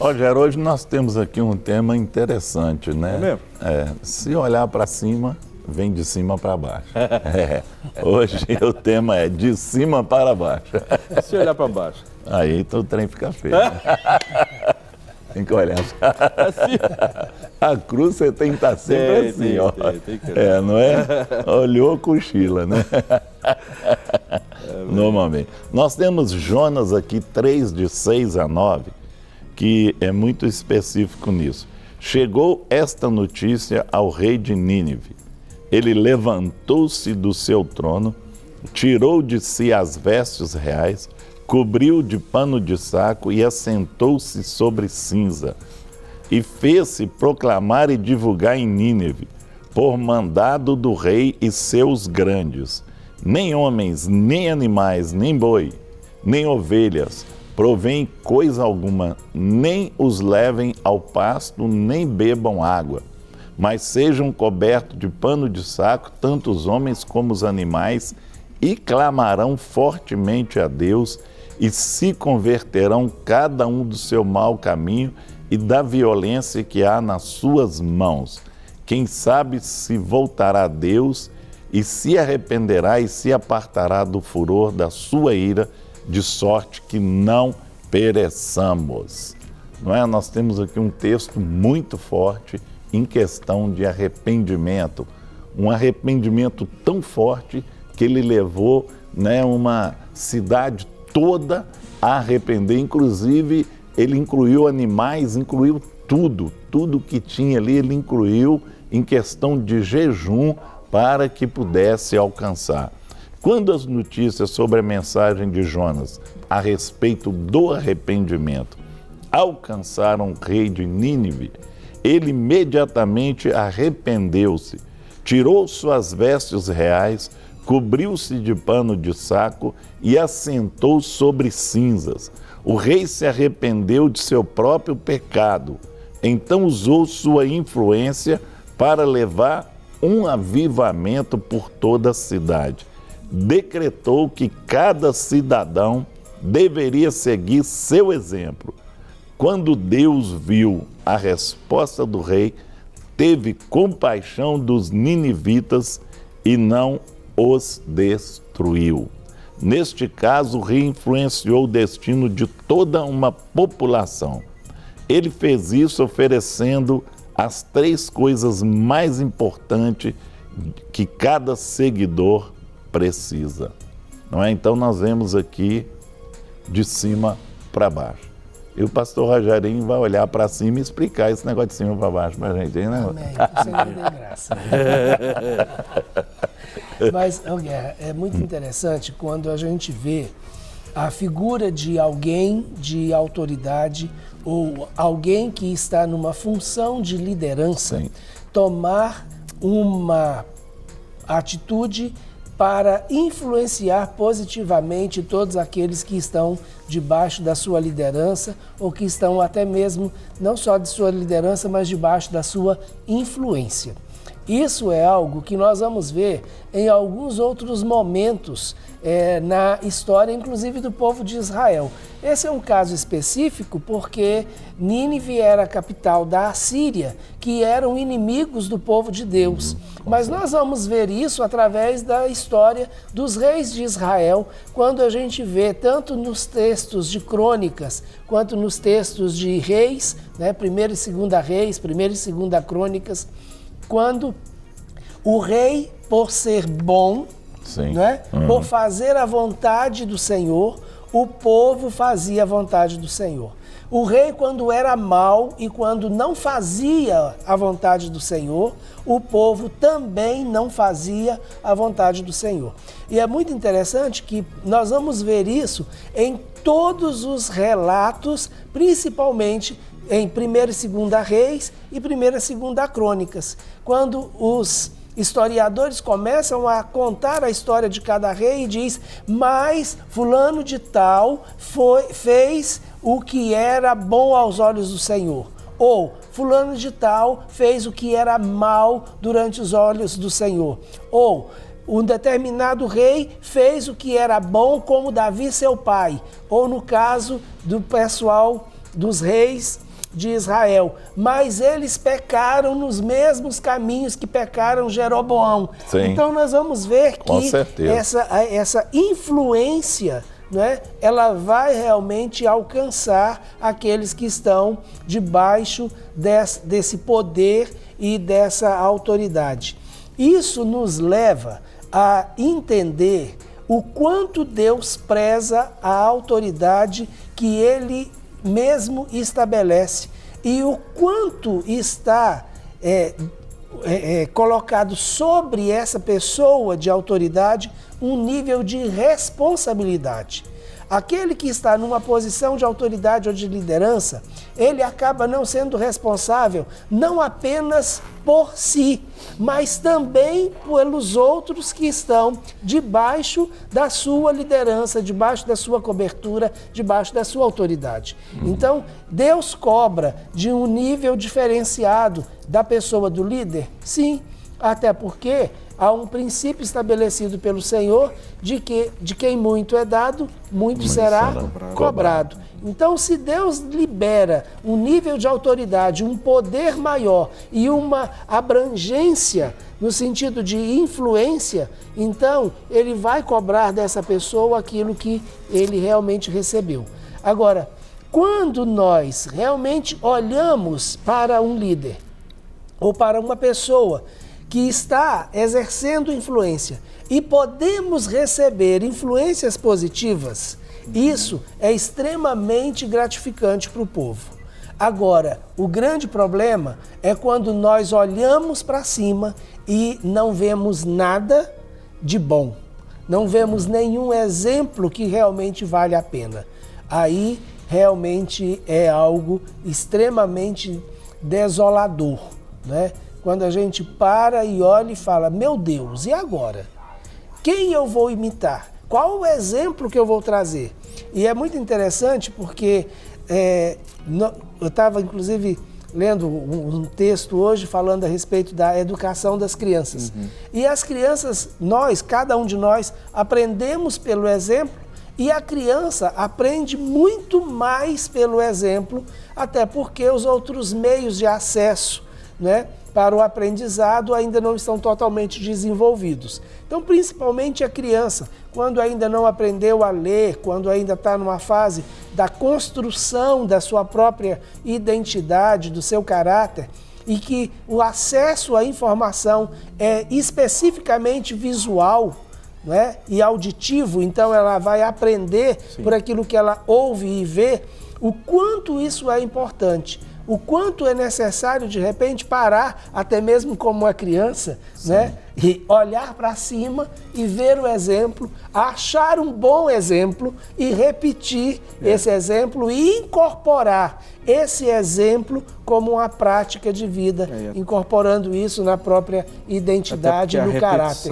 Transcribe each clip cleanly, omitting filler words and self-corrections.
Rogério, hoje nós temos aqui um tema interessante, né? É mesmo? Se olhar para cima, vem de cima para baixo. Hoje o tema é de cima para baixo. Se olhar para baixo. Aí então o trem fica feio. Né? Tem que olhar. A cruz você tem que estar sempre assim, ó. Tem, não é? Olhou, cochila, né? Normalmente. Nós temos Jonas aqui, 3, de 6 a 9, que é muito específico nisso. Chegou esta notícia ao rei de Nínive. Ele levantou-se do seu trono, tirou de si as vestes reais, cobriu de pano de saco e assentou-se sobre cinza. E fez-se proclamar e divulgar em Nínive, por mandado do rei e seus grandes: nem homens, nem animais, nem boi, nem ovelhas, provém coisa alguma, nem os levem ao pasto, nem bebam água, mas sejam cobertos de pano de saco, tanto os homens como os animais, e clamarão fortemente a Deus, e se converterão cada um do seu mau caminho e da violência que há nas suas mãos. Quem sabe se voltará a Deus e se arrependerá e se apartará do furor da sua ira, de sorte que não pereçamos. Não é? Nós temos aqui um texto muito forte em questão de arrependimento. Um arrependimento tão forte que ele levou, né, uma cidade toda a arrepender. Inclusive, ele incluiu animais, incluiu tudo que tinha ali, ele incluiu em questão de jejum para que pudesse alcançar. Quando as notícias sobre a mensagem de Jonas a respeito do arrependimento alcançaram o rei de Nínive, ele imediatamente arrependeu-se, tirou suas vestes reais, cobriu-se de pano de saco e assentou sobre cinzas. O rei se arrependeu de seu próprio pecado, então usou sua influência para levar um avivamento por toda a cidade. Decretou que cada cidadão deveria seguir seu exemplo. Quando Deus viu a resposta do rei, teve compaixão dos ninivitas e não os destruiu. Neste caso, o rei influenciou o destino de toda uma população. Ele fez isso oferecendo as 3 coisas mais importantes que cada seguidor precisa. Não é? Então nós vemos aqui de cima para baixo. E o pastor Rogerinho vai olhar para cima e explicar esse negócio de cima para baixo para a gente, hein, né? Amém. O Senhor dê graça. Mas, Guerra, é muito interessante quando a gente vê a figura de alguém de autoridade ou alguém que está numa função de liderança, sim, tomar uma atitude para influenciar positivamente todos aqueles que estão debaixo da sua liderança ou que estão até mesmo, não só de sua liderança, mas debaixo da sua influência. Isso é algo que nós vamos ver em alguns outros momentos na história, inclusive do povo de Israel. Esse é um caso específico porque Nínive era a capital da Assíria, que eram inimigos do povo de Deus. Mas nós vamos ver isso através da história dos reis de Israel, quando a gente vê tanto nos textos de crônicas, quanto nos textos de reis, né, 1ª e 2ª Reis, 1ª e 2ª Crônicas, quando o rei, por ser bom, né, por fazer a vontade do Senhor, o povo fazia a vontade do Senhor. O rei, quando era mau e quando não fazia a vontade do Senhor, o povo também não fazia a vontade do Senhor. E é muito interessante que nós vamos ver isso em todos os relatos, principalmente em 1ª e 2ª Reis e 1ª e 2ª Crônicas, quando os historiadores começam a contar a história de cada rei e diz: mas fulano de tal fez o que era bom aos olhos do Senhor. Ou fulano de tal fez o que era mal durante os olhos do Senhor. Ou um determinado rei fez o que era bom como Davi, seu pai. Ou no caso do pessoal dos reis de Israel, mas eles pecaram nos mesmos caminhos que pecaram Jeroboão. Sim. Então nós vamos ver Com que certeza. essa influência, né, ela vai realmente alcançar aqueles que estão debaixo desse poder e dessa autoridade. Isso nos leva a entender o quanto Deus preza a autoridade que Ele mesmo estabelece e o quanto está colocado sobre essa pessoa de autoridade um nível de responsabilidade. Aquele que está numa posição de autoridade ou de liderança, ele acaba não sendo responsável não apenas por si, mas também pelos outros que estão debaixo da sua liderança, debaixo da sua cobertura, debaixo da sua autoridade. Então, Deus cobra de um nível diferenciado da pessoa do líder? Sim, até porque há um princípio estabelecido pelo Senhor de quem muito é dado, muito será cobrado. Então, se Deus libera um nível de autoridade, um poder maior e uma abrangência no sentido de influência, então Ele vai cobrar dessa pessoa aquilo que ele realmente recebeu. Agora, quando nós realmente olhamos para um líder ou para uma pessoa que está exercendo influência e podemos receber influências positivas, isso é extremamente gratificante para o povo. Agora, o grande problema é quando nós olhamos para cima e não vemos nada de bom, não vemos nenhum exemplo que realmente vale a pena. Aí realmente é algo extremamente desolador, né? Quando a gente para e olha e fala, meu Deus, e agora? Quem eu vou imitar? Qual o exemplo que eu vou trazer? E é muito interessante porque eu estava, inclusive, lendo um texto hoje falando a respeito da educação das crianças. E as crianças, cada um de nós, aprendemos pelo exemplo e a criança aprende muito mais pelo exemplo, até porque os outros meios de acesso, né, para o aprendizado ainda não estão totalmente desenvolvidos. Então, principalmente a criança, quando ainda não aprendeu a ler, quando ainda está numa fase da construção da sua própria identidade, do seu caráter, e que o acesso à informação é especificamente visual, né, e auditivo, então ela vai aprender por aquilo que ela ouve e vê, o quanto isso é importante. O quanto é necessário, de repente, parar, até mesmo como uma criança, né? E olhar para cima e ver o exemplo, achar um bom exemplo e repetir esse exemplo e incorporar esse exemplo como uma prática de vida, incorporando isso na própria identidade e no caráter.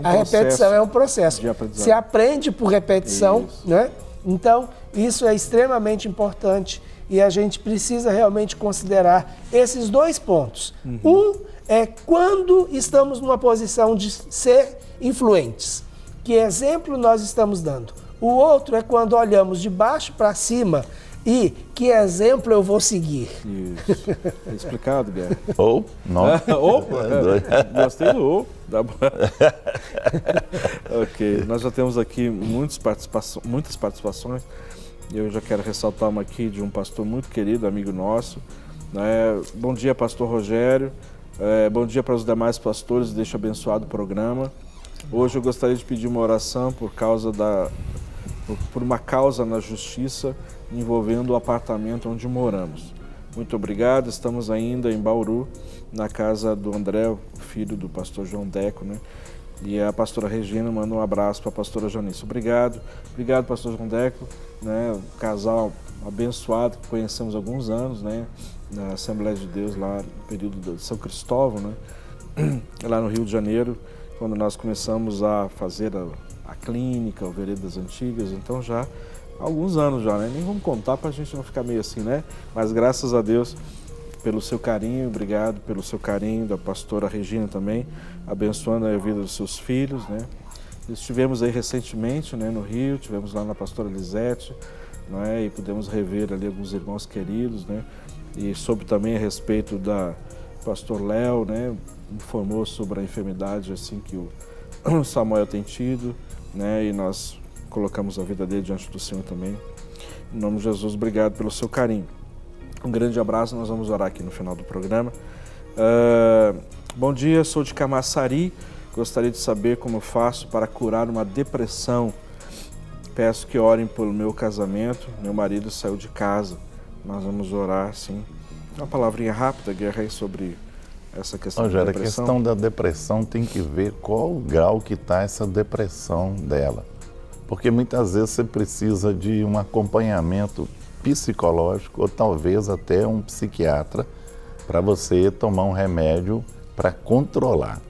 A repetição é um processo. Se aprende por repetição, né? Então, isso é extremamente importante. E a gente precisa realmente considerar esses dois pontos. Um é quando estamos numa posição de ser influentes. Que exemplo nós estamos dando? O outro é quando olhamos de baixo para cima e que exemplo eu vou seguir. Isso. É explicado, Guerra? Gostei do ou. Ok, nós já temos aqui muitas participações. Eu já quero ressaltar uma aqui de um pastor muito querido, amigo nosso. Bom dia, pastor Rogério. Bom dia para os demais pastores, deixa abençoado o programa. Hoje eu gostaria de pedir uma oração por uma causa na justiça envolvendo o apartamento onde moramos. Muito obrigado, estamos ainda em Bauru, na casa do André, filho do pastor João Deco, né? E a pastora Regina manda um abraço para a pastora Janice. Obrigado, pastor João Deco, né? Um casal abençoado que conhecemos há alguns anos, né? Na Assembleia de Deus, lá no período de São Cristóvão, né? Lá no Rio de Janeiro, quando nós começamos a fazer a clínica, o Veredas Antigas, então já há alguns anos já, né? Nem vamos contar para a gente não ficar meio assim, né? Mas graças a Deus pelo seu carinho, obrigado pelo seu carinho, da pastora Regina também, abençoando a vida dos seus filhos, né? Estivemos aí recentemente, né, no Rio, estivemos lá na pastora Lisete, né, e pudemos rever ali alguns irmãos queridos, né? e soube também a respeito da pastor Léo, né, informou sobre a enfermidade assim que o Samuel tem tido, né, e nós colocamos a vida dele diante do Senhor também. Em nome de Jesus, obrigado pelo seu carinho. Um grande abraço, nós vamos orar aqui no final do programa. Bom dia, sou de Camaçari, gostaria de saber como eu faço para curar uma depressão. Peço que orem pelo meu casamento, meu marido saiu de casa. Nós vamos orar, sim. Uma palavrinha rápida, Guerra, aí sobre essa questão da depressão. A questão da depressão tem que ver qual o grau que está essa depressão dela. Porque muitas vezes você precisa de um acompanhamento psicológico ou talvez até um psiquiatra para você tomar um remédio para controlar.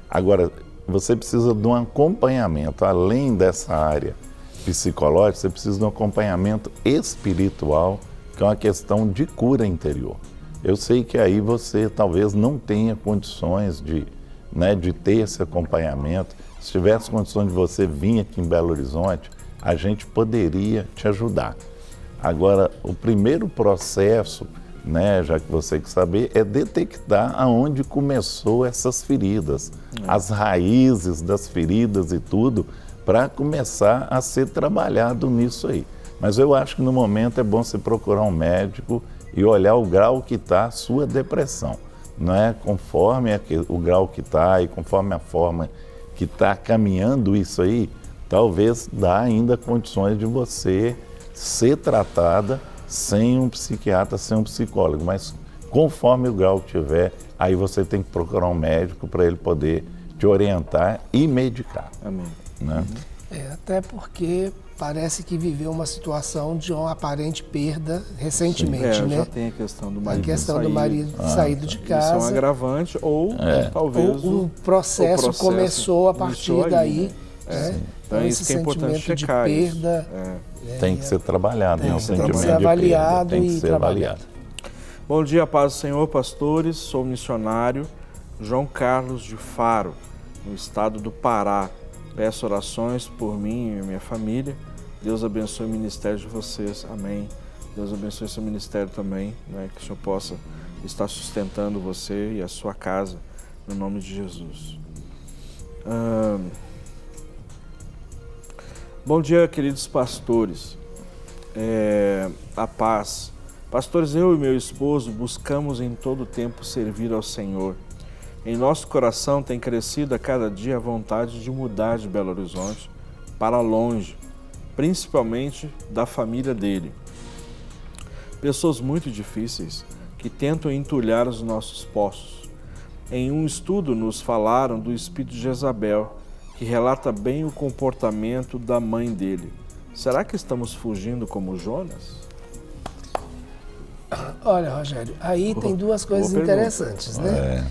Agora, você precisa de um acompanhamento, além dessa área psicológica, você precisa de um acompanhamento espiritual, que é uma questão de cura interior. Eu sei que aí você talvez não tenha condições de ter esse acompanhamento. Se tivesse condições de você vir aqui em Belo Horizonte, a gente poderia te ajudar. Agora, o primeiro processo, já que você quer saber, é detectar aonde começou essas feridas, as raízes das feridas e tudo, para começar a ser trabalhado nisso aí. Mas eu acho que no momento é bom você procurar um médico e olhar o grau que está a sua depressão. Conforme o grau que está e conforme a forma que está caminhando isso aí, talvez dá ainda condições de você ser tratada sem um psiquiatra, sem um psicólogo. Mas conforme o grau que tiver, aí você tem que procurar um médico para ele poder te orientar e medicar. Amém. Até porque parece que viveu uma situação de uma aparente perda recentemente, né? Já tem a questão do marido saído de casa. Isso é um agravante ou talvez o processo começou a partir daí. Então é isso que é importante checar. De perda, tem que ser trabalhado. Tem que ser avaliado tem que ser avaliado. Bom dia, paz do Senhor, pastores. Sou missionário João Carlos de Faro, no estado do Pará. Peço orações por mim e minha família. Deus abençoe o ministério de vocês. Amém. Deus abençoe seu ministério também, que o Senhor possa estar sustentando você e a sua casa, no nome de Jesus. Bom dia, queridos pastores. A paz. Pastores, eu e meu esposo buscamos em todo o tempo servir ao Senhor. Em nosso coração tem crescido a cada dia a vontade de mudar de Belo Horizonte para longe, principalmente da família dele. Pessoas muito difíceis que tentam entulhar os nossos poços. Em um estudo nos falaram do espírito de Jezabel, que relata bem o comportamento da mãe dele. Será que estamos fugindo como Jonas? Olha, Rogério, aí tem duas coisas interessantes, né?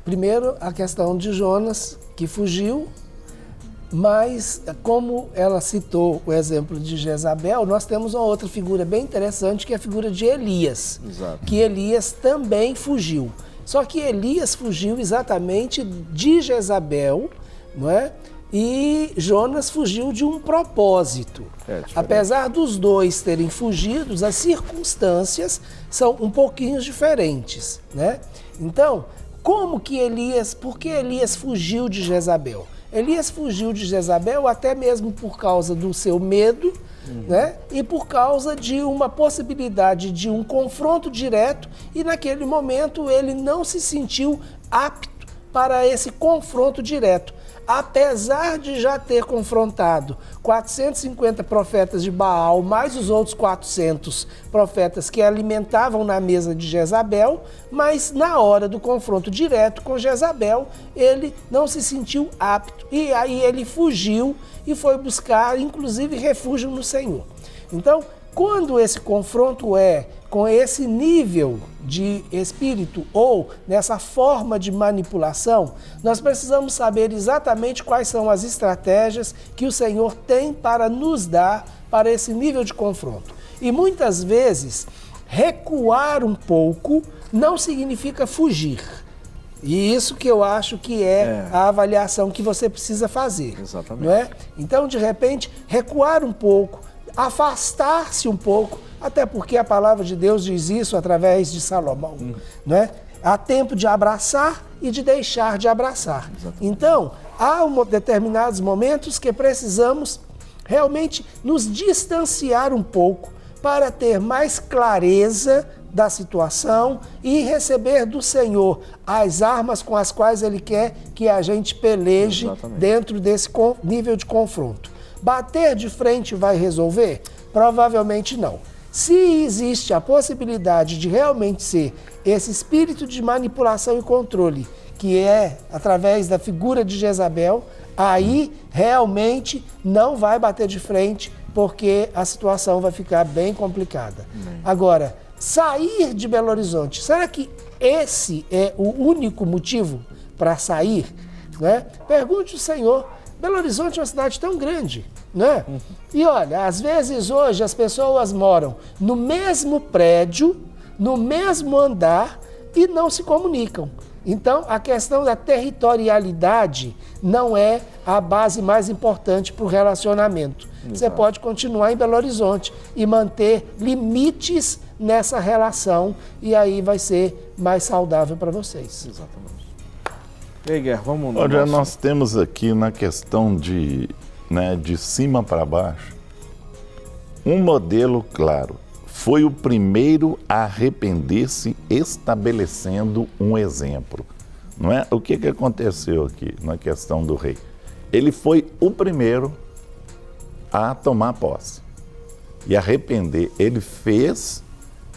Primeiro, a questão de Jonas, que fugiu, mas como ela citou o exemplo de Jezabel, nós temos uma outra figura bem interessante, que é a figura de Elias. Exato. Que Elias também fugiu. Só que Elias fugiu exatamente de Jezabel, não é? E Jonas fugiu de um propósito. Apesar dos dois terem fugido, as circunstâncias são um pouquinho diferentes, né? Então, por que Elias fugiu de Jezabel? Elias fugiu de Jezabel até mesmo por causa do seu medo, né? E por causa de uma possibilidade de um confronto direto, e naquele momento ele não se sentiu apto para esse confronto direto. Apesar de já ter confrontado 450 profetas de Baal, mais os outros 400 profetas que alimentavam na mesa de Jezabel, mas na hora do confronto direto com Jezabel, ele não se sentiu apto. E aí ele fugiu e foi buscar, inclusive, refúgio no Senhor. Então, quando esse confronto é com esse nível de espírito ou nessa forma de manipulação, nós precisamos saber exatamente quais são as estratégias que o Senhor tem para nos dar para esse nível de confronto. E muitas vezes, recuar um pouco não significa fugir. E isso que eu acho que é a avaliação que você precisa fazer. Exatamente. Não é? Então, de repente, recuar um pouco, afastar-se um pouco Até porque a palavra de Deus diz isso através de Salomão, não é? Há tempo de abraçar e de deixar de abraçar. Exatamente. Então, há determinados momentos que precisamos realmente nos distanciar um pouco para ter mais clareza da situação e receber do Senhor as armas com as quais Ele quer que a gente peleje. Exatamente. Dentro desse nível de confronto. Bater de frente vai resolver? Provavelmente não. Se existe a possibilidade de realmente ser esse espírito de manipulação e controle, que é através da figura de Jezabel, aí realmente não vai bater de frente, porque a situação vai ficar bem complicada. Agora, sair de Belo Horizonte, será que esse é o único motivo para sair? Né? Pergunte ao Senhor. Belo Horizonte é uma cidade tão grande, né? E olha, às vezes hoje as pessoas moram no mesmo prédio, no mesmo andar e não se comunicam. Então, a questão da territorialidade não é a base mais importante para o relacionamento. Exato. Você pode continuar em Belo Horizonte e manter limites nessa relação e aí vai ser mais saudável para vocês. Exatamente. E aí, Guerra, vamos... Olha, nós temos aqui na questão de cima para baixo, um modelo claro. Foi o primeiro a arrepender-se estabelecendo um exemplo. Não é? O que aconteceu aqui na questão do rei? Ele foi o primeiro a tomar posse e arrepender. Ele fez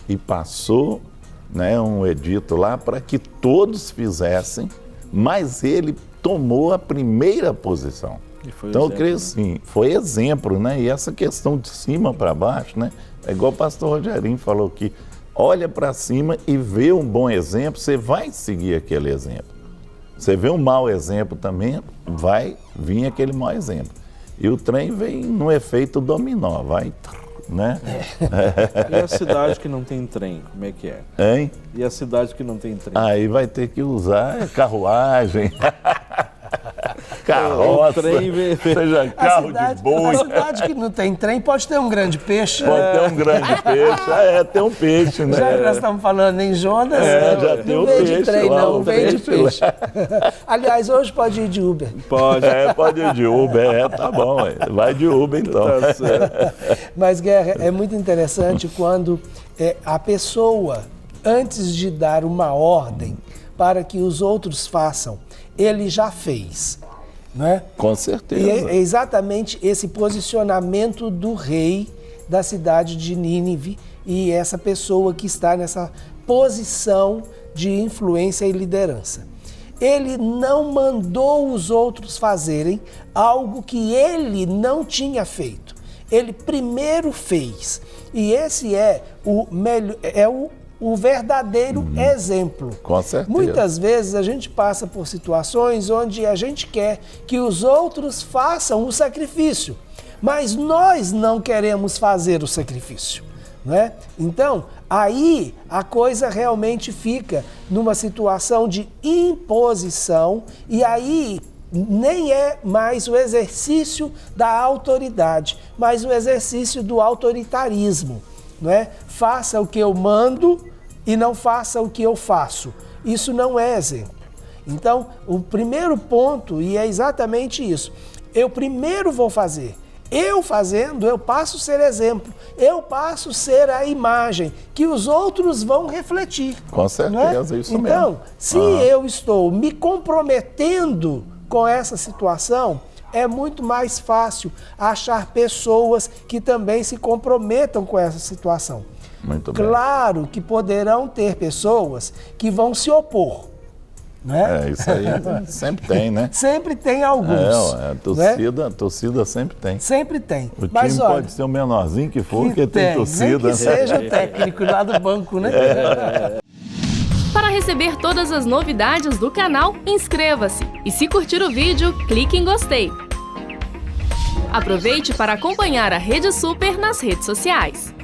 e passou, né, um edito lá para que todos fizessem, mas ele tomou a primeira posição. Então, eu creio sim, foi exemplo, né? E essa questão de cima para baixo, né? É igual o pastor Rogerinho falou aqui, olha para cima e vê um bom exemplo, você vai seguir aquele exemplo. Você vê um mau exemplo também, vai vir aquele mau exemplo. E o trem vem no efeito dominó, vai, né? E a cidade que não tem trem, como é que é? Hein? E a cidade que não tem trem? Aí vai ter que usar carruagem. Carroça, seja carro de boi. A cidade que não tem trem pode ter um grande peixe. Pode ter um grande peixe, tem um peixe, né? Já que nós estamos falando em Jonas, já tem não um vem peixe de trem lá, não, vem de peixe. Aliás, hoje pode ir de Uber. Pode. Pode ir de Uber, tá bom, vai de Uber então. Tá certo. Mas, Guerra, é muito interessante quando a pessoa, antes de dar uma ordem para que os outros façam, ele já fez. Não é? Com certeza. E é exatamente esse posicionamento do rei da cidade de Nínive e essa pessoa que está nessa posição de influência e liderança. Ele não mandou os outros fazerem algo que ele não tinha feito. Ele primeiro fez. E esse é o verdadeiro exemplo. Com certeza. Muitas vezes a gente passa por situações onde a gente quer que os outros façam o sacrifício, mas nós não queremos fazer o sacrifício, não é? Então, aí a coisa realmente fica numa situação de imposição e aí nem é mais o exercício da autoridade, mas o exercício do autoritarismo, não é? Faça o que eu mando e não faça o que eu faço. Isso não é exemplo. Então, o primeiro ponto, e é exatamente isso, eu primeiro vou fazer. Eu fazendo, eu passo a ser exemplo. Eu passo a ser a imagem que os outros vão refletir. Com certeza, isso mesmo. Então, se eu estou me comprometendo com essa situação, é muito mais fácil achar pessoas que também se comprometam com essa situação. Muito bem. Claro que poderão ter pessoas que vão se opor, né? Isso aí sempre tem, né? Sempre tem alguns. A torcida sempre tem. Sempre tem. O time pode ser o menorzinho que for, porque tem torcida. Nem que seja o técnico lá do banco, né? Para receber todas as novidades do canal, inscreva-se. E se curtir o vídeo, clique em gostei. Aproveite para acompanhar a Rede Super nas redes sociais.